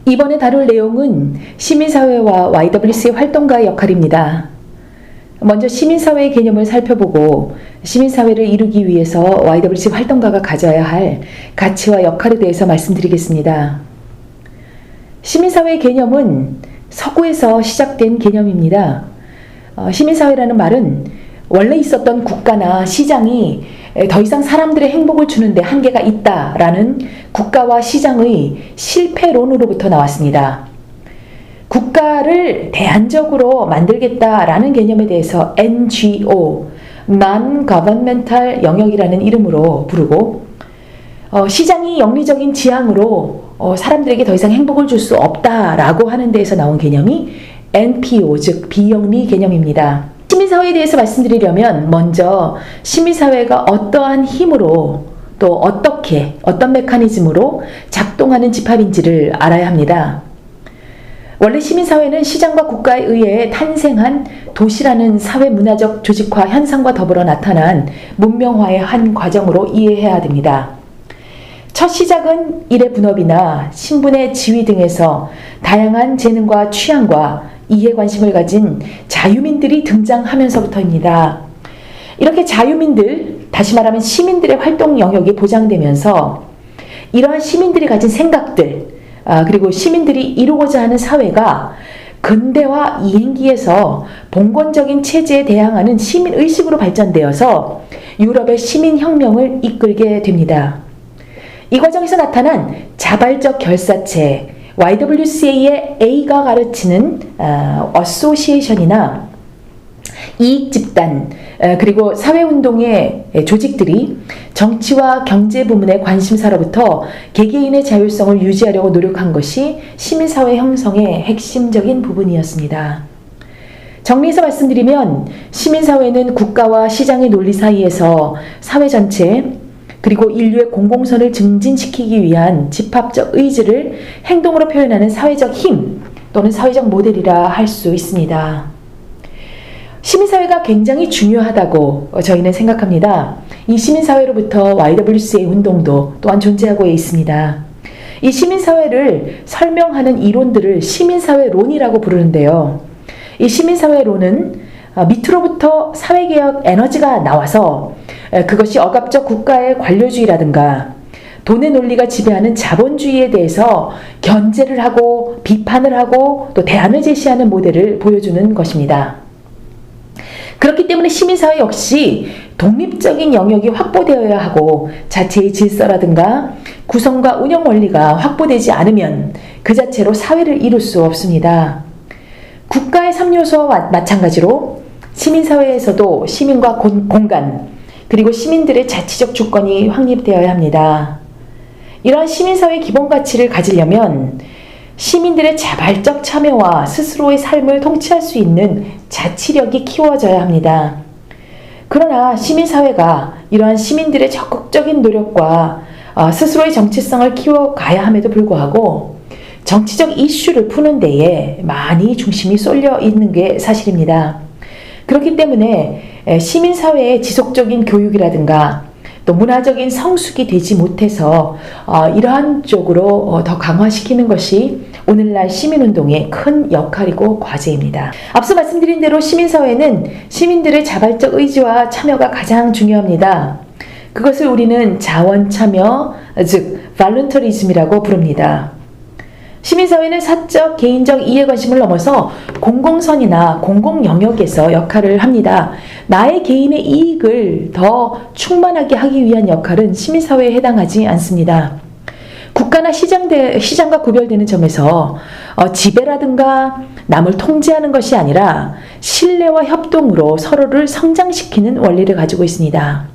이번에 다룰 내용은 시민사회와 YWCA 활동가의 역할입니다. 먼저 시민사회의 개념을 살펴보고 시민사회를 이루기 위해서 YWCA 활동가가 가져야 할 가치와 역할에 대해서 말씀드리겠습니다. 시민사회의 개념은 서구에서 시작된 개념입니다. 시민사회라는 말은 원래 있었던 국가나 시장이 더 이상 사람들의 행복을 주는데 한계가 있다라는 국가와 시장의 실패론으로부터 나왔습니다. 국가를 대안적으로 만들겠다라는 개념에 대해서 NGO, Non-Governmental 영역이라는 이름으로 부르고, 시장이 영리적인 지향으로 사람들에게 더 이상 행복을 줄 수 없다라고 하는 데에서 나온 개념이 NPO, 즉 비영리 개념입니다. 시민사회에 대해서 말씀드리려면 먼저 시민사회가 어떠한 힘으로 또 어떻게 어떤 메커니즘으로 작동하는 집합인지를 알아야 합니다. 원래 시민사회는 시장과 국가에 의해 탄생한 도시라는 사회문화적 조직화 현상과 더불어 나타난 문명화의 한 과정으로 이해해야 됩니다. 첫 시작은 일의 분업이나 신분의 지위 등에서 다양한 재능과 취향과 이해 관심을 가진 자유민들이 등장하면서부터입니다. 이렇게 자유민들, 다시 말하면 시민들의 활동 영역이 보장되면서 이러한 시민들이 가진 생각들, 그리고 시민들이 이루고자 하는 사회가 근대화 이행기에서 봉건적인 체제에 대항하는 시민의식으로 발전되어서 유럽의 시민혁명을 이끌게 됩니다. 이 과정에서 나타난 자발적 결사체, YWCA의 A가 가르치는 어소시에이션이나 이익집단, 그리고 사회운동의 조직들이 정치와 경제 부문의 관심사로부터 개개인의 자율성을 유지하려고 노력한 것이 시민사회 형성의 핵심적인 부분이었습니다. 정리해서 말씀드리면 시민사회는 국가와 시장의 논리 사이에서 사회 전체 그리고 인류의 공공선을 증진시키기 위한 집합적 의지를 행동으로 표현하는 사회적 힘 또는 사회적 모델이라 할 수 있습니다. 시민사회가 굉장히 중요하다고 저희는 생각합니다. 이 시민사회로부터 YWCA 운동도 또한 존재하고 있습니다. 이 시민사회를 설명하는 이론들을 시민사회론이라고 부르는데요. 이 시민사회론은 밑으로부터 사회개혁 에너지가 나와서 그것이 억압적 국가의 관료주의라든가 돈의 논리가 지배하는 자본주의에 대해서 견제를 하고 비판을 하고 또 대안을 제시하는 모델을 보여주는 것입니다. 그렇기 때문에 시민사회 역시 독립적인 영역이 확보되어야 하고 자체의 질서라든가 구성과 운영 원리가 확보되지 않으면 그 자체로 사회를 이룰 수 없습니다. 국가의 3요소와 마찬가지로 시민사회에서도 시민과 공간 그리고 시민들의 자치적 주권이 확립되어야 합니다. 이러한 시민사회의 기본 가치를 가지려면 시민들의 자발적 참여와 스스로의 삶을 통치할 수 있는 자치력이 키워져야 합니다. 그러나 시민사회가 이러한 시민들의 적극적인 노력과 스스로의 정체성을 키워가야 함에도 불구하고 정치적 이슈를 푸는 데에 많이 중심이 쏠려 있는 게 사실입니다. 그렇기 때문에 시민사회의 지속적인 교육이라든가 또 문화적인 성숙이 되지 못해서 이러한 쪽으로 더 강화시키는 것이 오늘날 시민운동의 큰 역할이고 과제입니다. 앞서 말씀드린 대로 시민사회는 시민들의 자발적 의지와 참여가 가장 중요합니다. 그것을 우리는 자원참여, 즉 발런터리즘이라고 부릅니다. 시민사회는 사적, 개인적 이해관심을 넘어서 공공선이나 공공영역에서 역할을 합니다. 나의 개인의 이익을 더 충만하게 하기 위한 역할은 시민사회에 해당하지 않습니다. 국가나 시장과 구별되는 점에서 지배라든가 남을 통제하는 것이 아니라 신뢰와 협동으로 서로를 성장시키는 원리를 가지고 있습니다.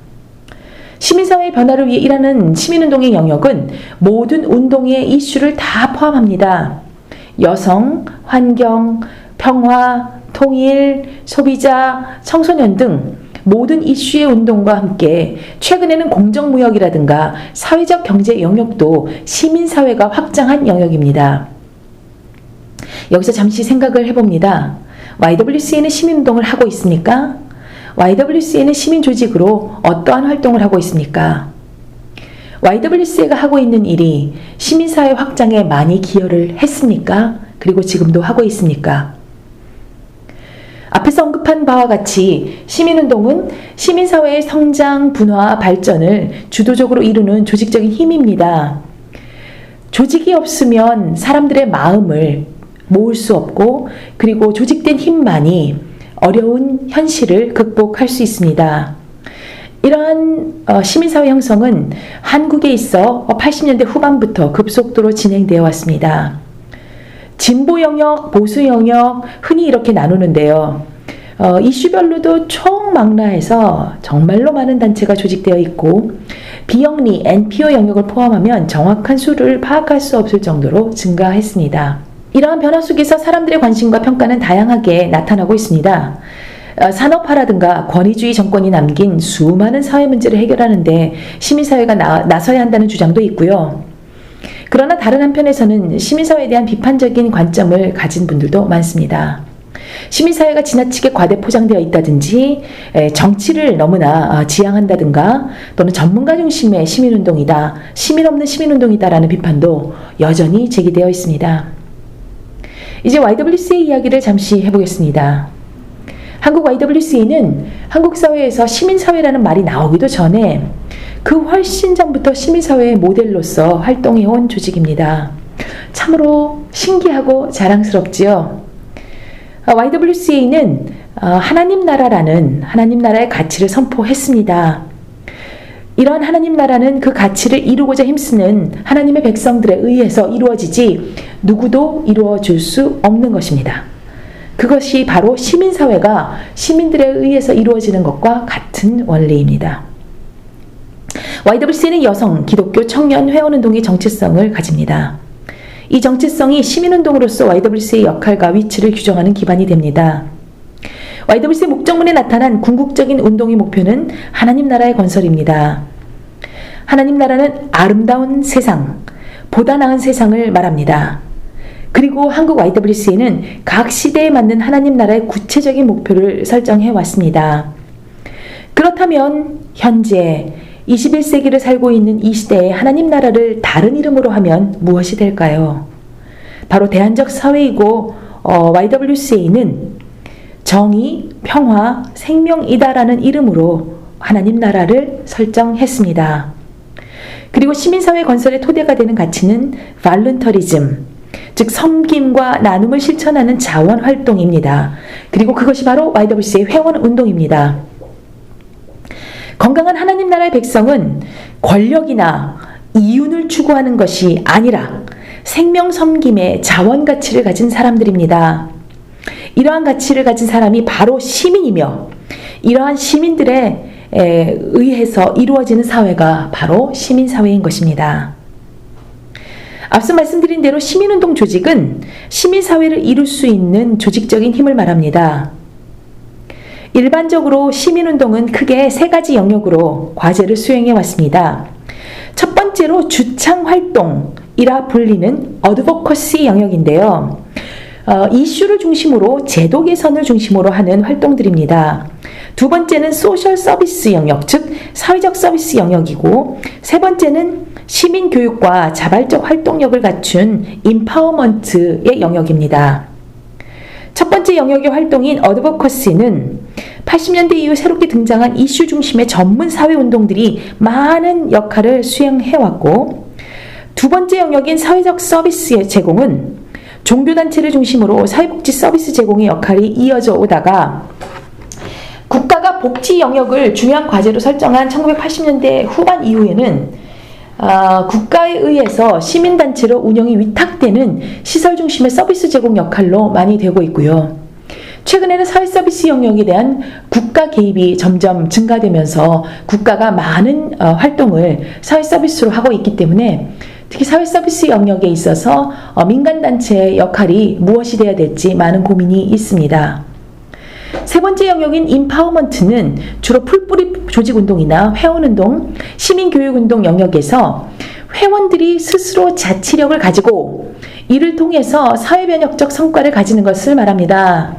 시민사회의 변화를 위해 일하는 시민운동의 영역은 모든 운동의 이슈를 다 포함합니다. 여성, 환경, 평화, 통일, 소비자, 청소년 등 모든 이슈의 운동과 함께 최근에는 공정무역이라든가 사회적 경제 영역도 시민사회가 확장한 영역입니다. 여기서 잠시 생각을 해봅니다. YWCA는 시민운동을 하고 있습니까? YWCA는 시민조직으로 어떠한 활동을 하고 있습니까? YWCA가 하고 있는 일이 시민사회 확장에 많이 기여를 했습니까? 그리고 지금도 하고 있습니까? 앞에서 언급한 바와 같이 시민운동은 시민사회의 성장, 분화, 발전을 주도적으로 이루는 조직적인 힘입니다. 조직이 없으면 사람들의 마음을 모을 수 없고, 그리고 조직된 힘만이 어려운 현실을 극복할 수 있습니다. 이러한 시민사회 형성은 한국에 있어 80년대 후반부터 급속도로 진행되어 왔습니다. 진보 영역, 보수 영역 흔히 이렇게 나누는데요. 이슈별로도 총망라해서 정말로 많은 단체가 조직되어 있고, 비영리, NPO 영역을 포함하면 정확한 수를 파악할 수 없을 정도로 증가했습니다. 이러한 변화 속에서 사람들의 관심과 평가는 다양하게 나타나고 있습니다. 산업화라든가 권위주의 정권이 남긴 수많은 사회 문제를 해결하는 데 시민사회가 나서야 한다는 주장도 있고요. 그러나 다른 한편에서는 시민사회에 대한 비판적인 관점을 가진 분들도 많습니다. 시민사회가 지나치게 과대 포장되어 있다든지, 정치를 너무나 지향한다든가, 또는 전문가 중심의 시민운동이다, 시민 없는 시민운동이다라는 비판도 여전히 제기되어 있습니다. 이제 YWCA 이야기를 잠시 해보겠습니다. 한국 YWCA는 한국 사회에서 시민사회라는 말이 나오기도 전에 그 훨씬 전부터 시민사회의 모델로서 활동해온 조직입니다. 참으로 신기하고 자랑스럽지요. YWCA는 하나님 나라라는 하나님 나라의 가치를 선포했습니다. 이러한 하나님 나라는 그 가치를 이루고자 힘쓰는 하나님의 백성들에 의해서 이루어지지 누구도 이루어줄 수 없는 것입니다. 그것이 바로 시민사회가 시민들에 의해서 이루어지는 것과 같은 원리입니다. YWCA는 여성, 기독교, 청년, 회원운동의 정체성을 가집니다. 이 정체성이 시민운동으로서 YWCA의 역할과 위치를 규정하는 기반이 됩니다. YWCA 목적문에 나타난 궁극적인 운동의 목표는 하나님 나라의 건설입니다. 하나님 나라는 아름다운 세상, 보다 나은 세상을 말합니다. 그리고 한국 YWCA는 각 시대에 맞는 하나님 나라의 구체적인 목표를 설정해 왔습니다. 그렇다면 현재 21세기를 살고 있는 이 시대에 하나님 나라를 다른 이름으로 하면 무엇이 될까요? 바로 대안적 사회이고 YWCA는 정의, 평화, 생명이다라는 이름으로 하나님 나라를 설정했습니다. 그리고 시민사회 건설의 토대가 되는 가치는 발런터리즘, 즉 섬김과 나눔을 실천하는 자원활동입니다. 그리고 그것이 바로 YWCA의 회원운동입니다. 건강한 하나님 나라의 백성은 권력이나 이윤을 추구하는 것이 아니라 생명 섬김의 자원 가치를 가진 사람들입니다. 이러한 가치를 가진 사람이 바로 시민이며, 이러한 시민들에 의해서 이루어지는 사회가 바로 시민사회인 것입니다. 앞서 말씀드린 대로 시민운동 조직은 시민사회를 이룰 수 있는 조직적인 힘을 말합니다. 일반적으로 시민운동은 크게 세 가지 영역으로 과제를 수행해 왔습니다. 첫 번째로 주창활동이라 불리는 어드보커시 영역인데요. 이슈를 중심으로 제도 개선을 중심으로 하는 활동들입니다. 두 번째는 소셜 서비스 영역, 즉 사회적 서비스 영역이고, 세 번째는 시민교육과 자발적 활동력을 갖춘 임파워먼트의 영역입니다. 첫 번째 영역의 활동인 어드보커시는 80년대 이후 새롭게 등장한 이슈 중심의 전문 사회운동들이 많은 역할을 수행해왔고, 두 번째 영역인 사회적 서비스의 제공은 종교단체를 중심으로 사회복지 서비스 제공의 역할이 이어져 오다가 국가가 복지 영역을 중요한 과제로 설정한 1980년대 후반 이후에는 국가에 의해서 시민단체로 운영이 위탁되는 시설 중심의 서비스 제공 역할로 많이 되고 있고요. 최근에는 사회 서비스 영역에 대한 국가 개입이 점점 증가되면서 국가가 많은 활동을 사회 서비스로 하고 있기 때문에 특히 사회 서비스 영역에 있어서 민간단체의 역할이 무엇이 되어야 될지 많은 고민이 있습니다. 세 번째 영역인 임파워먼트는 주로 풀뿌리 조직운동이나 회원운동, 시민교육운동 영역에서 회원들이 스스로 자치력을 가지고 이를 통해서 사회변혁적 성과를 가지는 것을 말합니다.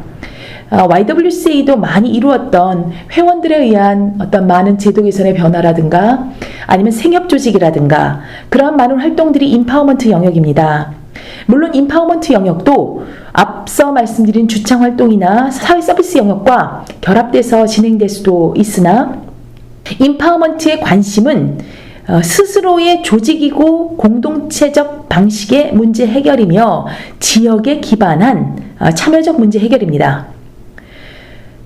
YWCA도 많이 이루었던 회원들에 의한 어떤 많은 제도 개선의 변화라든가 아니면 생협 조직이라든가 그러한 많은 활동들이 인파워먼트 영역입니다. 물론 인파워먼트 영역도 앞서 말씀드린 주창 활동이나 사회 서비스 영역과 결합돼서 진행될 수도 있으나 인파워먼트의 관심은 스스로의 조직이고 공동체적 방식의 문제 해결이며 지역에 기반한 참여적 문제 해결입니다.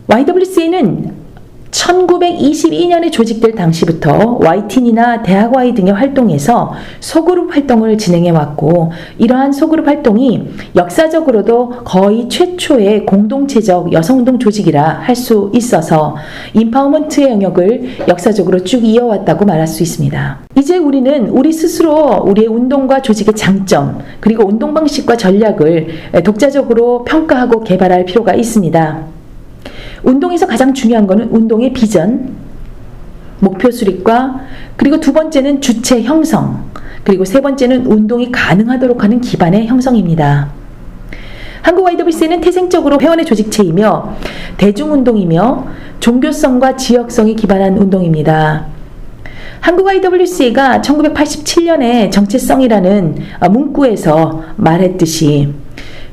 YWCA는 1922년에 조직될 당시부터 YTN이나 대학Y 등의 활동에서 소그룹 활동을 진행해왔고 이러한 소그룹 활동이 역사적으로도 거의 최초의 공동체적 여성운동 조직이라 할 수 있어서 인파워먼트의 영역을 역사적으로 쭉 이어왔다고 말할 수 있습니다. 이제 우리는 우리 스스로 우리의 운동과 조직의 장점 그리고 운동 방식과 전략을 독자적으로 평가하고 개발할 필요가 있습니다. 운동에서 가장 중요한 것은 운동의 비전, 목표 수립과 그리고 두 번째는 주체 형성, 그리고 세 번째는 운동이 가능하도록 하는 기반의 형성입니다. 한국 YWCA는 태생적으로 회원의 조직체이며 대중운동이며 종교성과 지역성에 기반한 운동입니다. 한국 YWCA가 1987년에 정체성이라는 문구에서 말했듯이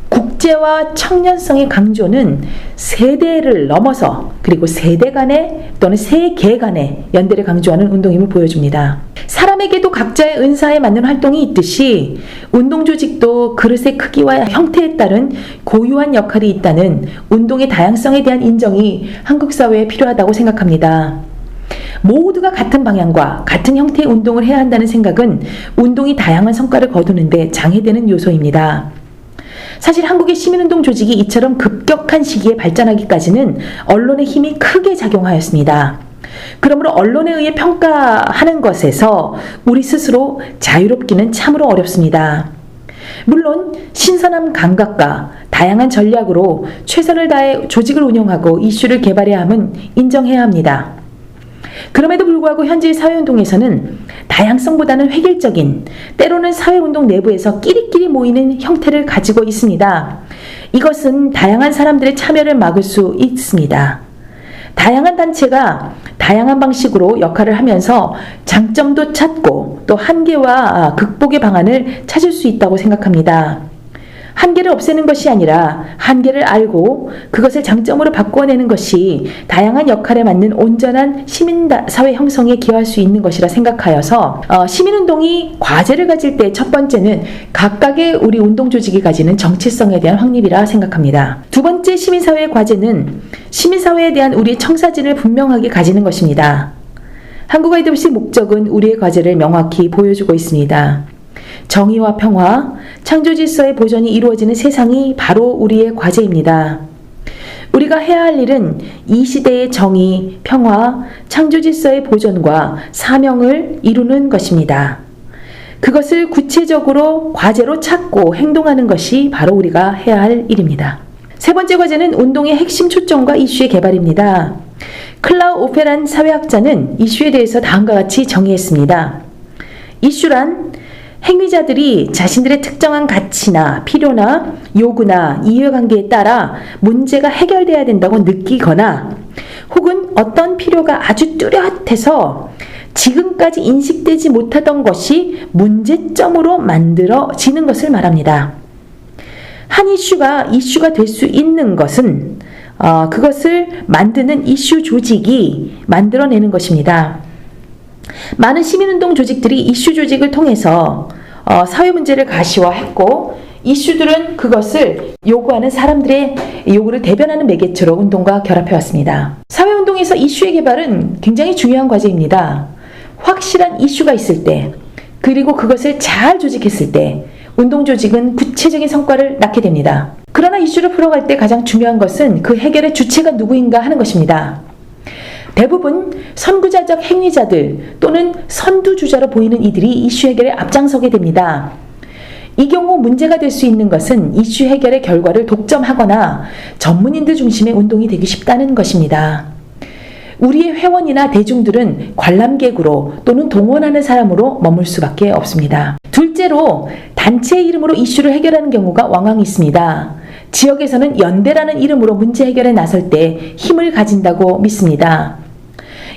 국제와 청년성의 강조는 세대를 넘어서 그리고 세대 간의 또는 세계 간의 연대를 강조하는 운동임을 보여줍니다. 사람에게도 각자의 은사에 맞는 활동이 있듯이 운동 조직도 그릇의 크기와 형태에 따른 고유한 역할이 있다는 운동의 다양성에 대한 인정이 한국 사회에 필요하다고 생각합니다. 모두가 같은 방향과 같은 형태의 운동을 해야 한다는 생각은 운동이 다양한 성과를 거두는데 장애되는 요소입니다. 사실 한국의 시민운동 조직이 이처럼 급격한 시기에 발전하기까지는 언론의 힘이 크게 작용하였습니다. 그러므로 언론에 의해 평가하는 것에서 우리 스스로 자유롭기는 참으로 어렵습니다. 물론 신선한 감각과 다양한 전략으로 최선을 다해 조직을 운영하고 이슈를 개발해야 함은 인정해야 합니다. 그럼에도 불구하고 현재의 사회운동에서는 다양성보다는 획일적인, 때로는 사회운동 내부에서 끼리끼리 모이는 형태를 가지고 있습니다. 이것은 다양한 사람들의 참여를 막을 수 있습니다. 다양한 단체가 다양한 방식으로 역할을 하면서 장점도 찾고 또 한계와 극복의 방안을 찾을 수 있다고 생각합니다. 한계를 없애는 것이 아니라 한계를 알고 그것을 장점으로 바꿔내는 것이 다양한 역할에 맞는 온전한 시민사회 형성에 기여할 수 있는 것이라 생각하여서 시민운동이 과제를 가질 때 첫 번째는 각각의 우리 운동조직이 가지는 정체성에 대한 확립이라 생각합니다. 두 번째 시민사회의 과제는 시민사회에 대한 우리의 청사진을 분명하게 가지는 것입니다. 한국 YWCA 목적은 우리의 과제를 명확히 보여주고 있습니다. 정의와 평화, 창조 질서의 보존이 이루어지는 세상이 바로 우리의 과제입니다. 우리가 해야 할 일은 이 시대의 정의, 평화, 창조 질서의 보존과 사명을 이루는 것입니다. 그것을 구체적으로 과제로 찾고 행동하는 것이 바로 우리가 해야 할 일입니다. 세 번째 과제는 운동의 핵심 초점과 이슈의 개발입니다. 클라우 오페란 사회학자는 이슈에 대해서 다음과 같이 정의했습니다. 이슈란 행위자들이 자신들의 특정한 가치나 필요나 요구나 이해관계에 따라 문제가 해결돼야 된다고 느끼거나 혹은 어떤 필요가 아주 뚜렷해서 지금까지 인식되지 못하던 것이 문제점으로 만들어지는 것을 말합니다. 한 이슈가 될 수 있는 것은 그것을 만드는 이슈 조직이 만들어내는 것입니다. 많은 시민운동 조직들이 이슈 조직을 통해서 사회 문제를 가시화했고 이슈들은 그것을 요구하는 사람들의 요구를 대변하는 매개체로 운동과 결합해왔습니다. 사회운동에서 이슈의 개발은 굉장히 중요한 과제입니다. 확실한 이슈가 있을 때 그리고 그것을 잘 조직했을 때 운동 조직은 구체적인 성과를 낳게 됩니다. 그러나 이슈를 풀어갈 때 가장 중요한 것은 그 해결의 주체가 누구인가 하는 것입니다. 대부분 선구자적 행위자들 또는 선두주자로 보이는 이들이 이슈 해결에 앞장서게 됩니다. 이 경우 문제가 될 수 있는 것은 이슈 해결의 결과를 독점하거나 전문인들 중심의 운동이 되기 쉽다는 것입니다. 우리의 회원이나 대중들은 관람객으로 또는 동원하는 사람으로 머물 수밖에 없습니다. 둘째로 단체의 이름으로 이슈를 해결하는 경우가 왕왕 있습니다. 지역에서는 연대라는 이름으로 문제 해결에 나설 때 힘을 가진다고 믿습니다.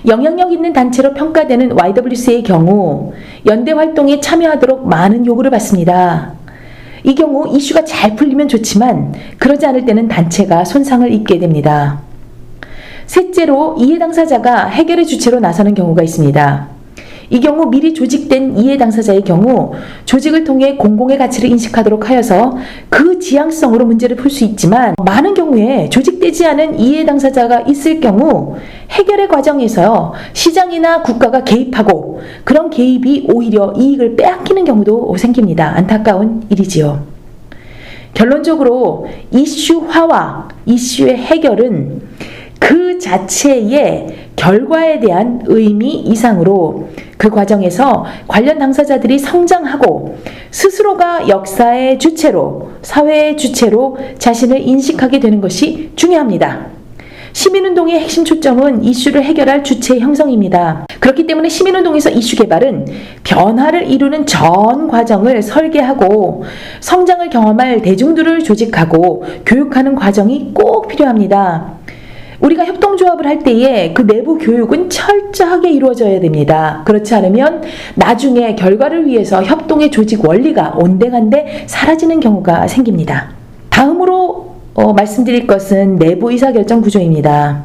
영향력 있는 단체로 평가되는 YWCA의 경우 연대 활동에 참여하도록 많은 요구를 받습니다. 이 경우 이슈가 잘 풀리면 좋지만 그러지 않을 때는 단체가 손상을 입게 됩니다. 셋째로 이해 당사자가 해결의 주체로 나서는 경우가 있습니다. 이 경우 미리 조직된 이해 당사자의 경우 조직을 통해 공공의 가치를 인식하도록 하여서 그 지향성으로 문제를 풀 수 있지만 많은 경우에 조직되지 않은 이해 당사자가 있을 경우 해결의 과정에서 시장이나 국가가 개입하고 그런 개입이 오히려 이익을 빼앗기는 경우도 생깁니다. 안타까운 일이지요. 결론적으로 이슈화와 이슈의 해결은 그 자체의 결과에 대한 의미 이상으로 그 과정에서 관련 당사자들이 성장하고 스스로가 역사의 주체로, 사회의 주체로 자신을 인식하게 되는 것이 중요합니다. 시민운동의 핵심 초점은 이슈를 해결할 주체의 형성입니다. 그렇기 때문에 시민운동에서 이슈 개발은 변화를 이루는 전 과정을 설계하고 성장을 경험할 대중들을 조직하고 교육하는 과정이 꼭 필요합니다. 우리가 협동조합을 할 때에 그 내부 교육은 철저하게 이루어져야 됩니다. 그렇지 않으면 나중에 결과를 위해서 협동의 조직 원리가 온데간데 사라지는 경우가 생깁니다. 다음으로 말씀드릴 것은 내부 의사결정 구조입니다.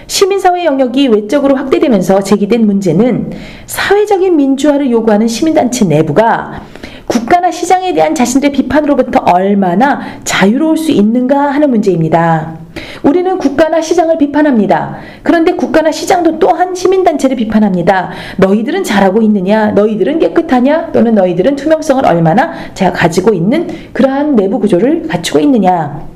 시민사회 영역이 외적으로 확대되면서 제기된 문제는 사회적인 민주화를 요구하는 시민단체 내부가 국가나 시장에 대한 자신들의 비판으로부터 얼마나 자유로울 수 있는가 하는 문제입니다. 우리는 국가나 시장을 비판합니다. 그런데 국가나 시장도 또한 시민단체를 비판합니다. 너희들은 잘하고 있느냐? 너희들은 깨끗하냐? 또는 너희들은 투명성을 얼마나 가지고 있는 그러한 내부 구조를 갖추고 있느냐?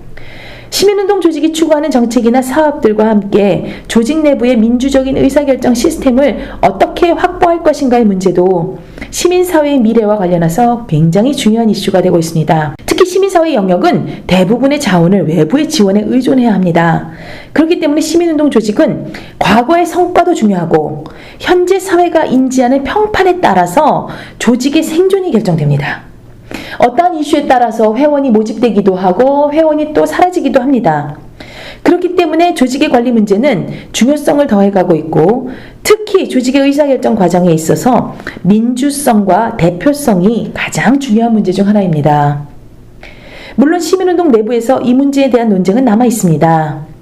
시민운동 조직이 추구하는 정책이나 사업들과 함께 조직 내부의 민주적인 의사결정 시스템을 어떻게 확보할 것인가의 문제도 시민사회의 미래와 관련해서 굉장히 중요한 이슈가 되고 있습니다. 특히 시민사회 영역은 대부분의 자원을 외부의 지원에 의존해야 합니다. 그렇기 때문에 시민운동 조직은 과거의 성과도 중요하고 현재 사회가 인지하는 평판에 따라서 조직의 생존이 결정됩니다. 어떠한 이슈에 따라서 회원이 모집되기도 하고 회원이 또 사라지기도 합니다. 그렇기 때문에 조직의 관리 문제는 중요성을 더해가고 있고 특히 조직의 의사결정 과정에 있어서 민주성과 대표성이 가장 중요한 문제 중 하나입니다. 물론 시민운동 내부에서 이 문제에 대한 논쟁은 남아 있습니다.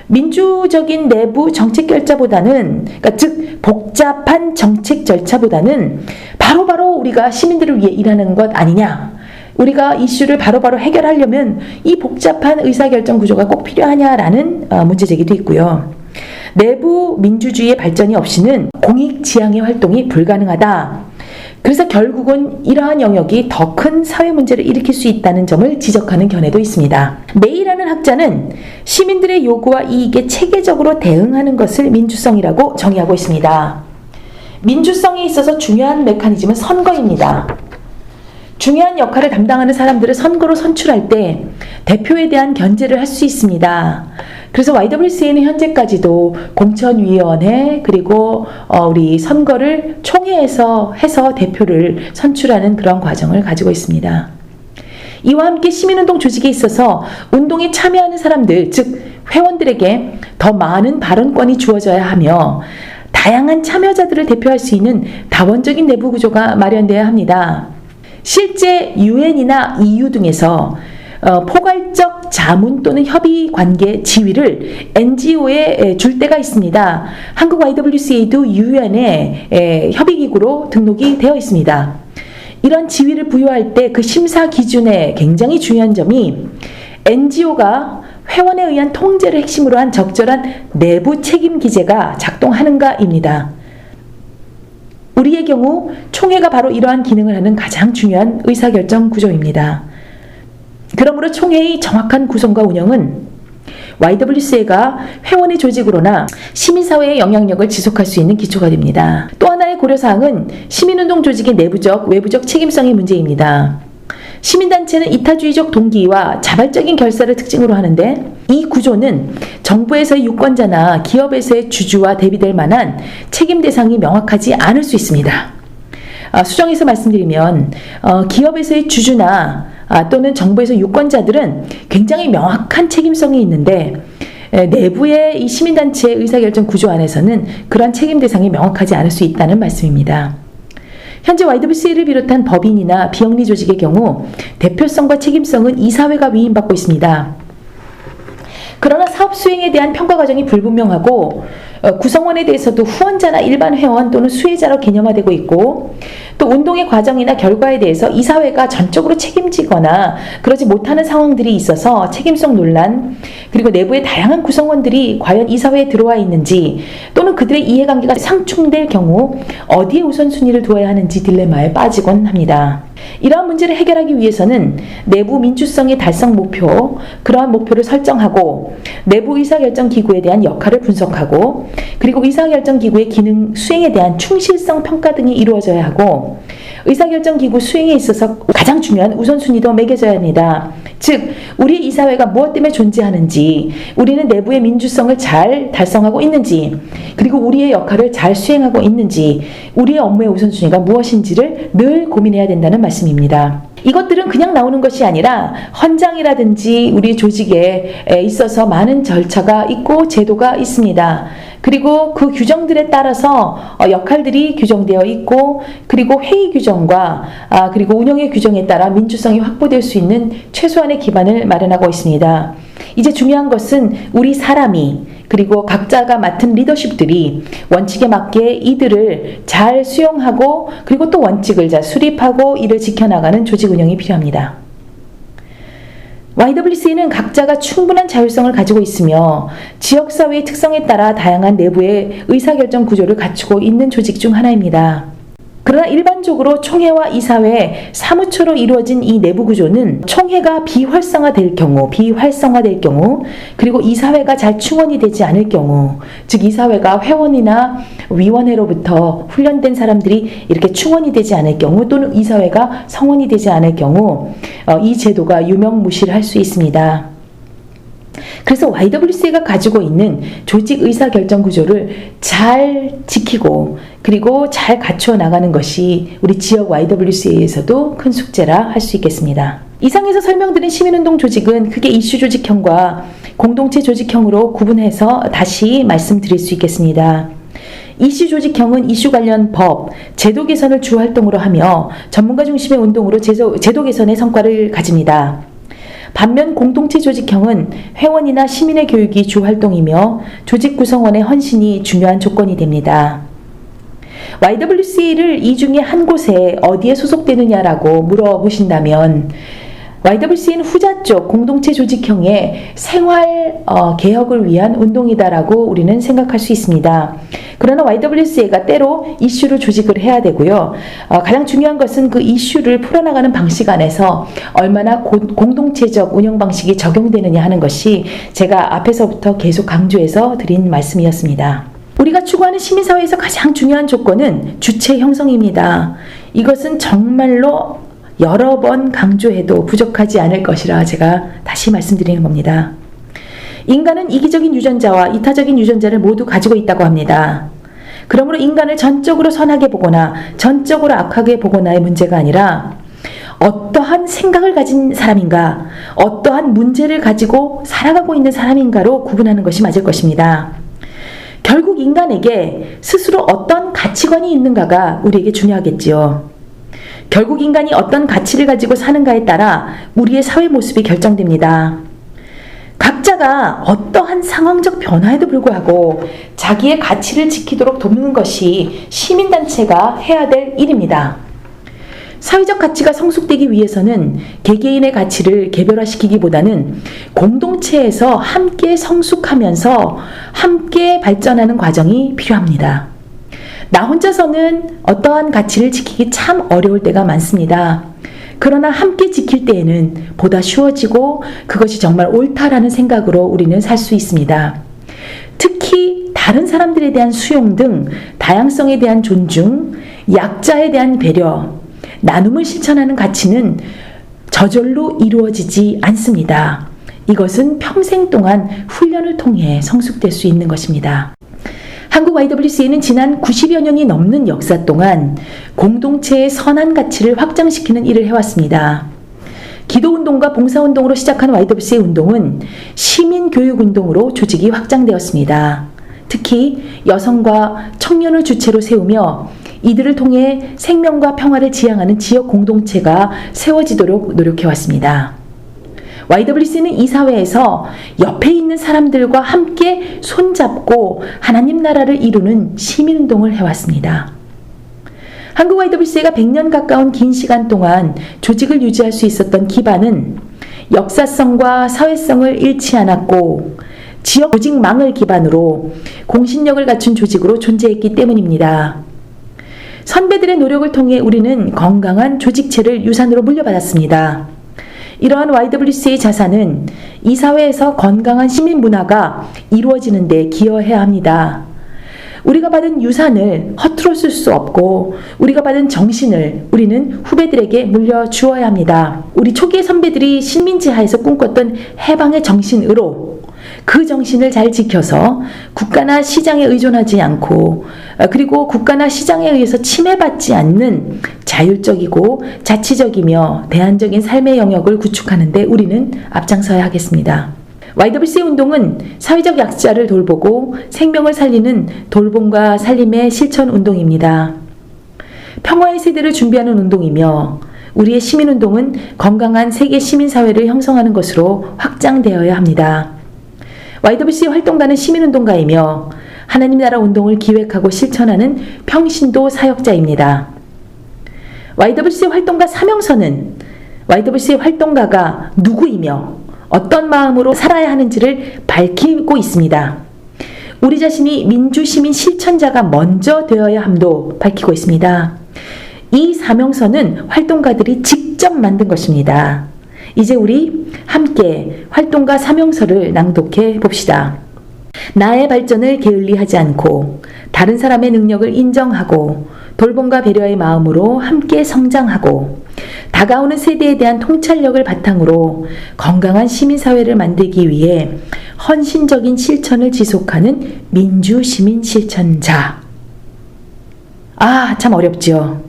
민주적인 내부 정책 결자보다는 즉 복잡한 정책 절차보다는 바로바로 우리가 시민들을 위해 일하는 것 아니냐, 우리가 이슈를 바로바로 해결하려면 이 복잡한 의사결정 구조가 꼭 필요하냐라는 문제 제기도 있고요. 내부 민주주의의 발전이 없이는 공익지향의 활동이 불가능하다. 그래서 결국은 이러한 영역이 더 큰 사회 문제를 일으킬 수 있다는 점을 지적하는 견해도 있습니다. 메이라는 학자는 시민들의 요구와 이익에 체계적으로 대응하는 것을 민주성이라고 정의하고 있습니다. 민주성에 있어서 중요한 메커니즘은 선거입니다. 중요한 역할을 담당하는 사람들을 선거로 선출할 때 대표에 대한 견제를 할 수 있습니다. 그래서 YWCA는 현재까지도 공천위원회 그리고 우리 선거를 총회에서 해서 대표를 선출하는 그런 과정을 가지고 있습니다. 이와 함께 시민운동 조직에 있어서 운동에 참여하는 사람들, 즉 회원들에게 더 많은 발언권이 주어져야 하며 다양한 참여자들을 대표할 수 있는 다원적인 내부 구조가 마련되어야 합니다. 실제 UN이나 EU 등에서 포괄적 자문 또는 협의 관계 지위를 NGO에 줄 때가 있습니다. 한국 YWCA도 UN의 협의기구로 등록이 되어 있습니다. 이런 지위를 부여할 때 그 심사 기준에 굉장히 중요한 점이 NGO가 회원에 의한 통제를 핵심으로 한 적절한 내부 책임 기제가 작동하는가입니다. 우리의 경우 총회가 바로 이러한 기능을 하는 가장 중요한 의사결정 구조입니다. 그러므로 총회의 정확한 구성과 운영은 YWCA가 회원의 조직으로나 시민사회의 영향력을 지속할 수 있는 기초가 됩니다. 또 하나의 고려사항은 시민운동 조직의 내부적, 외부적 책임성의 문제입니다. 시민단체는 이타주의적 동기와 자발적인 결사를 특징으로 하는데 이 구조는 정부에서의 유권자나 기업에서의 주주와 대비될 만한 책임 대상이 명확하지 않을 수 있습니다. 수정해서 말씀드리면 기업에서의 주주나 또는 정부에서 유권자들은 굉장히 명확한 책임성이 있는데 내부의 이 시민단체의 의사결정 구조 안에서는 그러한 책임 대상이 명확하지 않을 수 있다는 말씀입니다. 현재 YWCA를 비롯한 법인이나 비영리 조직의 경우 대표성과 책임성은 이사회가 위임받고 있습니다. 그러나 사업 수행에 대한 평가 과정이 불분명하고 구성원에 대해서도 후원자나 일반 회원 또는 수혜자로 개념화되고 있고 또 운동의 과정이나 결과에 대해서 이사회가 전적으로 책임지거나 그러지 못하는 상황들이 있어서 책임성 논란 그리고 내부의 다양한 구성원들이 과연 이사회에 들어와 있는지 또는 그들의 이해관계가 상충될 경우 어디에 우선순위를 두어야 하는지 딜레마에 빠지곤 합니다. 이러한 문제를 해결하기 위해서는 내부 민주성의 달성 목표, 그러한 목표를 설정하고 내부 의사결정기구에 대한 역할을 분석하고 그리고 의사결정기구의 기능 수행에 대한 충실성 평가 등이 이루어져야 하고 의사결정기구 수행에 있어서 가장 중요한 우선순위도 매겨져야 합니다. 즉, 우리 이사회가 무엇 때문에 존재하는지, 우리는 내부의 민주성을 잘 달성하고 있는지, 그리고 우리의 역할을 잘 수행하고 있는지, 우리의 업무의 우선순위가 무엇인지를 늘 고민해야 된다는 말씀입니다. 이것들은 그냥 나오는 것이 아니라 헌장이라든지 우리 조직에 있어서 많은 절차가 있고 제도가 있습니다. 그리고 그 규정들에 따라서 역할들이 규정되어 있고 그리고 회의 규정과 그리고 운영의 규정에 따라 민주성이 확보될 수 있는 최소한의 기반을 마련하고 있습니다. 이제 중요한 것은 우리 사람이 그리고 각자가 맡은 리더십들이 원칙에 맞게 이들을 잘 수용하고 그리고 또 원칙을 잘 수립하고 이를 지켜나가는 조직 운영이 필요합니다. YWCA는 각자가 충분한 자율성을 가지고 있으며 지역사회의 특성에 따라 다양한 내부의 의사결정 구조를 갖추고 있는 조직 중 하나입니다. 그러나 일반적으로 총회와 이사회, 사무처로 이루어진 이 내부 구조는 총회가 비활성화될 경우, 그리고 이사회가 잘 충원이 되지 않을 경우, 즉 이사회가 회원이나 위원회로부터 훈련된 사람들이 이렇게 충원이 되지 않을 경우 또는 이사회가 성원이 되지 않을 경우 이 제도가 유명무실할 수 있습니다. 그래서 YWCA가 가지고 있는 조직 의사결정 구조를 잘 지키고 그리고 잘 갖추어 나가는 것이 우리 지역 YWCA에서도 큰 숙제라 할 수 있겠습니다. 이상에서 설명드린 시민운동 조직은 크게 이슈 조직형과 공동체 조직형으로 구분해서 다시 말씀드릴 수 있겠습니다. 이슈 조직형은 이슈 관련 법, 제도 개선을 주 활동으로 하며 전문가 중심의 운동으로 제도 개선의 성과를 가집니다. 반면 공동체 조직형은 회원이나 시민의 교육이 주 활동이며 조직 구성원의 헌신이 중요한 조건이 됩니다. YWCA를 이 중에 한 곳에 어디에 소속되느냐라고 물어보신다면 YWCA는 후자 쪽 공동체 조직형의 생활 개혁을 위한 운동이다라고 우리는 생각할 수 있습니다. 그러나 YWCA가 때로 이슈를 조직을 해야 되고요. 가장 중요한 것은 그 이슈를 풀어나가는 방식 안에서 얼마나 공동체적 운영 방식이 적용되느냐 하는 것이 제가 앞에서부터 계속 강조해서 드린 말씀이었습니다. 우리가 추구하는 시민사회에서 가장 중요한 조건은 주체 형성입니다. 이것은 정말로 여러 번 강조해도 부족하지 않을 것이라 제가 다시 말씀드리는 겁니다. 인간은 이기적인 유전자와 이타적인 유전자를 모두 가지고 있다고 합니다. 그러므로 인간을 전적으로 선하게 보거나 전적으로 악하게 보거나의 문제가 아니라 어떠한 생각을 가진 사람인가, 어떠한 문제를 가지고 살아가고 있는 사람인가로 구분하는 것이 맞을 것입니다. 결국 인간에게 스스로 어떤 가치관이 있는가가 우리에게 중요하겠지요. 결국 인간이 어떤 가치를 가지고 사는가에 따라 우리의 사회 모습이 결정됩니다. 각자가 어떠한 상황적 변화에도 불구하고 자기의 가치를 지키도록 돕는 것이 시민단체가 해야 될 일입니다. 사회적 가치가 성숙되기 위해서는 개개인의 가치를 개별화시키기보다는 공동체에서 함께 성숙하면서 함께 발전하는 과정이 필요합니다. 나 혼자서는 어떠한 가치를 지키기 참 어려울 때가 많습니다. 그러나 함께 지킬 때에는 보다 쉬워지고 그것이 정말 옳다라는 생각으로 우리는 살 수 있습니다. 특히 다른 사람들에 대한 수용 등 다양성에 대한 존중, 약자에 대한 배려, 나눔을 실천하는 가치는 저절로 이루어지지 않습니다. 이것은 평생 동안 훈련을 통해 성숙될 수 있는 것입니다. 한국 YWCA는 지난 90여 년이 넘는 역사 동안 공동체의 선한 가치를 확장시키는 일을 해왔습니다. 기도운동과 봉사운동으로 시작한 YWCA 운동은 시민교육운동으로 조직이 확장되었습니다. 특히 여성과 청년을 주체로 세우며 이들을 통해 생명과 평화를 지향하는 지역 공동체가 세워지도록 노력해왔습니다. YWC는 이 사회에서 옆에 있는 사람들과 함께 손잡고 하나님 나라를 이루는 시민운동을 해왔습니다. 한국 YWCA가 100년 가까운 긴 시간 동안 조직을 유지할 수 있었던 기반은 역사성과 사회성을 잃지 않았고 지역 조직망을 기반으로 공신력을 갖춘 조직으로 존재했기 때문입니다. 선배들의 노력을 통해 우리는 건강한 조직체를 유산으로 물려받았습니다. 이러한 YWCA 자산은 이 사회에서 건강한 시민 문화가 이루어지는 데 기여해야 합니다. 우리가 받은 유산을 허투루 쓸 수 없고 우리가 받은 정신을 우리는 후배들에게 물려주어야 합니다. 우리 초기의 선배들이 식민지하에서 꿈꿨던 해방의 정신으로 그 정신을 잘 지켜서 국가나 시장에 의존하지 않고 그리고 국가나 시장에 의해서 침해받지 않는 자율적이고 자치적이며 대안적인 삶의 영역을 구축하는 데 우리는 앞장서야 하겠습니다. YWCA 운동은 사회적 약자를 돌보고 생명을 살리는 돌봄과 살림의 실천 운동입니다. 평화의 세대를 준비하는 운동이며 우리의 시민운동은 건강한 세계 시민사회를 형성하는 것으로 확장되어야 합니다. YWCA 활동가는 시민운동가이며 하나님 나라 운동을 기획하고 실천하는 평신도 사역자입니다. YWCA 활동가 사명서는 YWCA 활동가가 누구이며 어떤 마음으로 살아야 하는지를 밝히고 있습니다. 우리 자신이 민주시민 실천자가 먼저 되어야 함도 밝히고 있습니다. 이 사명서는 활동가들이 직접 만든 것입니다. 이제 우리 함께 활동가 사명서를 낭독해 봅시다. 나의 발전을 게을리하지 않고 다른 사람의 능력을 인정하고 돌봄과 배려의 마음으로 함께 성장하고 다가오는 세대에 대한 통찰력을 바탕으로 건강한 시민사회를 만들기 위해 헌신적인 실천을 지속하는 민주시민 실천자. 참 어렵죠.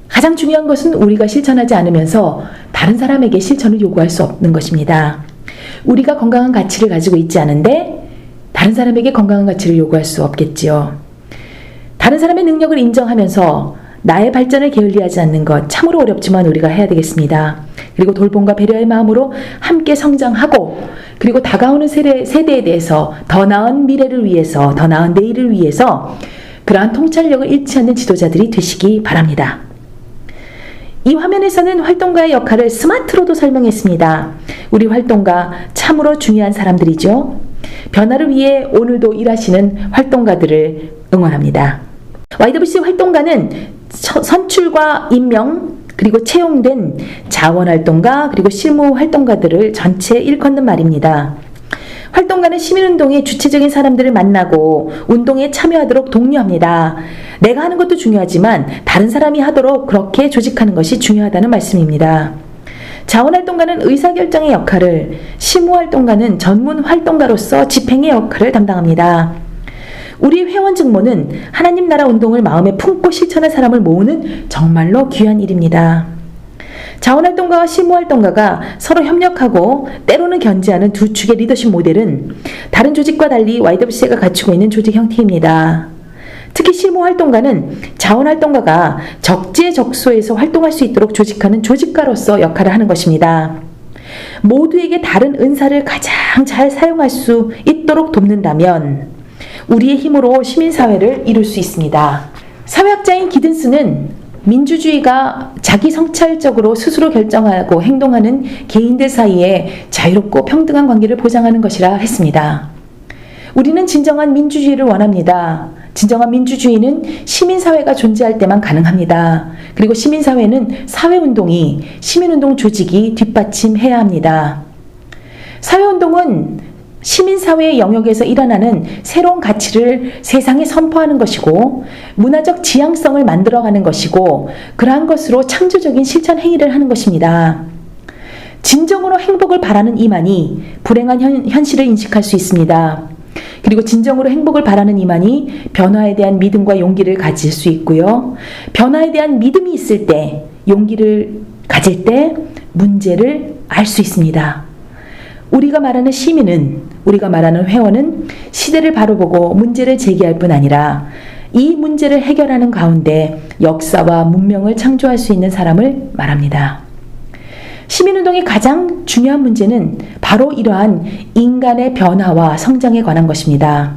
가장 중요한 것은 우리가 실천하지 않으면서 다른 사람에게 실천을 요구할 수 없는 것입니다. 우리가 건강한 가치를 가지고 있지 않은데 다른 사람에게 건강한 가치를 요구할 수 없겠지요. 다른 사람의 능력을 인정하면서 나의 발전을 게을리하지 않는 것 참으로 어렵지만 우리가 해야 되겠습니다. 그리고 돌봄과 배려의 마음으로 함께 성장하고 그리고 다가오는 세대에 대해서 더 나은 미래를 위해서 더 나은 내일을 위해서 그러한 통찰력을 잃지 않는 지도자들이 되시기 바랍니다. 이 화면에서는 활동가의 역할을 스마트로도 설명했습니다. 우리 활동가 참으로 중요한 사람들이죠. 변화를 위해 오늘도 일하시는 활동가들을 응원합니다. YWCA 활동가는 선출과 임명 그리고 채용된 자원활동가 그리고 실무활동가들을 전체 일컫는 말입니다. 활동가는 시민운동의 주체적인 사람들을 만나고 운동에 참여하도록 독려합니다. 내가 하는 것도 중요하지만 다른 사람이 하도록 그렇게 조직하는 것이 중요하다는 말씀입니다. 자원활동가는 의사결정의 역할을, 실무활동가는 전문활동가로서 집행의 역할을 담당합니다. 우리 회원 직무는 하나님 나라 운동을 마음에 품고 실천할 사람을 모으는 정말로 귀한 일입니다. 자원활동가와 실무활동가가 서로 협력하고 때로는 견제하는 두 축의 리더십 모델은 다른 조직과 달리 YWCA가 갖추고 있는 조직 형태입니다. 특히 실무활동가는 자원활동가가 적재적소에서 활동할 수 있도록 조직하는 조직가로서 역할을 하는 것입니다. 모두에게 다른 은사를 가장 잘 사용할 수 있도록 돕는다면 우리의 힘으로 시민사회를 이룰 수 있습니다. 사회학자인 기든스는 민주주의가 자기 성찰적으로 스스로 결정하고 행동하는 개인들 사이에 자유롭고 평등한 관계를 보장하는 것이라 했습니다. 우리는 진정한 민주주의를 원합니다. 진정한 민주주의는 시민사회가 존재할 때만 가능합니다. 그리고 시민사회는 사회운동이 시민운동 조직이 뒷받침해야 합니다. 사회운동은 시민사회의 영역에서 일어나는 새로운 가치를 세상에 선포하는 것이고 문화적 지향성을 만들어가는 것이고 그러한 것으로 창조적인 실천 행위를 하는 것입니다. 진정으로 행복을 바라는 이만이 불행한 현실을 인식할 수 있습니다. 그리고 진정으로 행복을 바라는 이만이 변화에 대한 믿음과 용기를 가질 수 있고요. 변화에 대한 믿음이 있을 때, 용기를 가질 때 문제를 알 수 있습니다. 우리가 말하는 시민은, 우리가 말하는 회원은 시대를 바로 보고 문제를 제기할 뿐 아니라 이 문제를 해결하는 가운데 역사와 문명을 창조할 수 있는 사람을 말합니다. 시민운동의 가장 중요한 문제는 바로 이러한 인간의 변화와 성장에 관한 것입니다.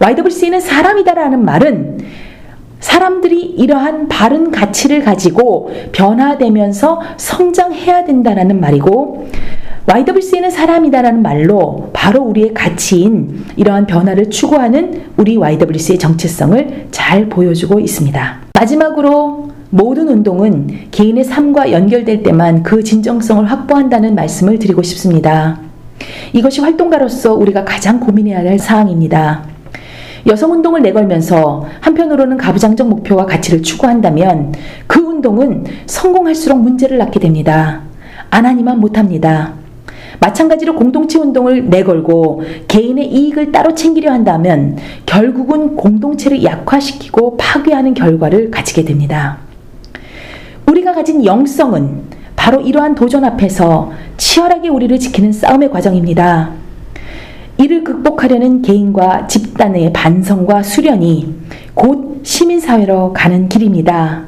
YWCA는 사람이다라는 말은 사람들이 이러한 바른 가치를 가지고 변화되면서 성장해야 된다는 말이고, YWCA는 사람이다라는 말로 바로 우리의 가치인 이러한 변화를 추구하는 우리 YWCA의 정체성을 잘 보여주고 있습니다. 마지막으로 모든 운동은 개인의 삶과 연결될 때만 그 진정성을 확보한다는 말씀을 드리고 싶습니다. 이것이 활동가로서 우리가 가장 고민해야 할 사항입니다. 여성운동을 내걸면서 한편으로는 가부장적 목표와 가치를 추구한다면 그 운동은 성공할수록 문제를 낳게 됩니다. 안 하니만 못합니다. 마찬가지로 공동체 운동을 내걸고 개인의 이익을 따로 챙기려 한다면 결국은 공동체를 약화시키고 파괴하는 결과를 가지게 됩니다. 우리가 가진 영성은 바로 이러한 도전 앞에서 치열하게 우리를 지키는 싸움의 과정입니다. 이를 극복하려는 개인과 집단의 반성과 수련이 곧 시민사회로 가는 길입니다.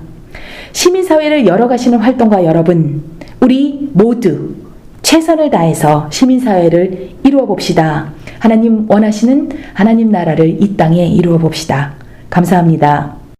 시민사회를 열어가시는 활동가 여러분, 우리 모두 최선을 다해서 시민사회를 이루어 봅시다. 하나님 원하시는 하나님 나라를 이 땅에 이루어 봅시다. 감사합니다.